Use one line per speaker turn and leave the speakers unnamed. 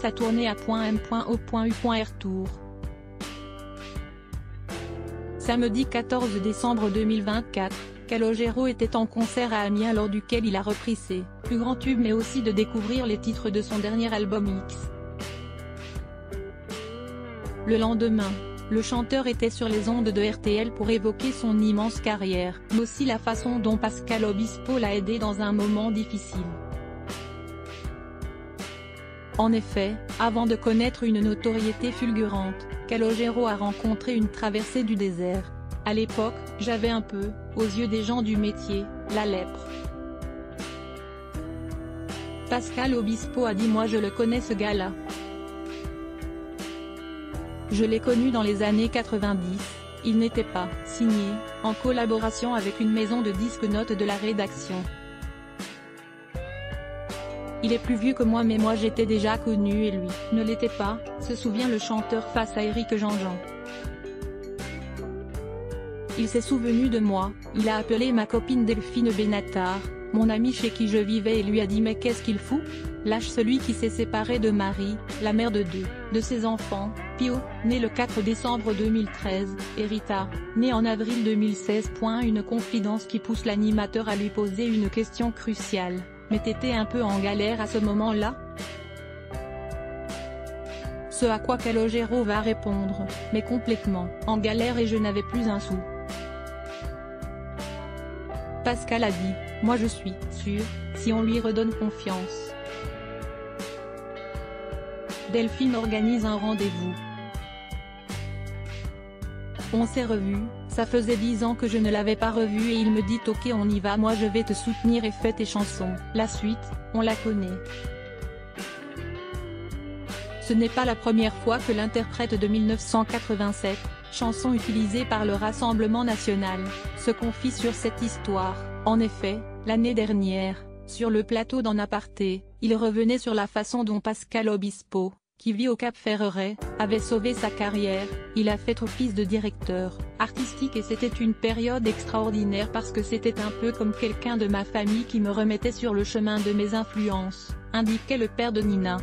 sa tournée à .m.o.u.retour. Samedi 14 décembre 2024, Calogero était en concert à Amiens lors duquel il a repris ses plus grands tubes mais aussi de découvrir les titres de son dernier album X. Le lendemain, le chanteur était sur les ondes de RTL pour évoquer son immense carrière, mais aussi la façon dont Pascal Obispo l'a aidé dans un moment difficile. En effet, avant de connaître une notoriété fulgurante, Calogero a rencontré une traversée du désert. À l'époque, j'avais un peu, aux yeux des gens du métier, la lèpre. Pascal Obispo a dit: moi je le connais ce gars-là. Je l'ai connu dans les années 90, il n'était pas signé, en collaboration avec une maison de disques notes de la rédaction. Il est plus vieux que moi mais moi j'étais déjà connu et lui ne l'était pas, se souvient le chanteur face à Éric Jean-Jean. Il s'est souvenu de moi, il a appelé ma copine Delphine Benatar, mon amie chez qui je vivais et lui a dit: mais qu'est-ce qu'il fout? Lâche celui qui s'est séparé de Marie, la mère de deux de ses enfants, Pio, né le 4 décembre 2013, et Rita, née en avril 2016. Une confidence qui pousse l'animateur à lui poser une question cruciale: mais t'étais un peu en galère à ce moment-là? Ce à quoi Calogero va répondre: mais complètement en galère et je n'avais plus un sou. Pascal a dit: moi je suis sûr, si on lui redonne confiance. Delphine organise un rendez-vous. On s'est revus, ça faisait 10 ans que je ne l'avais pas revu et il me dit: ok on y va, moi je vais te soutenir et fais tes chansons. La suite, on la connaît. Ce n'est pas la première fois que l'interprète de 1987, chanson utilisée par le Rassemblement National, se confie sur cette histoire. En effet, l'année dernière, sur le plateau d'En Aparté, il revenait sur la façon dont Pascal Obispo, qui vit au Cap Ferret, avait sauvé sa carrière. Il a fait office de directeur artistique et c'était une période extraordinaire parce que c'était un peu comme quelqu'un de ma famille qui me remettait sur le chemin de mes influences, indiquait le père de Nina.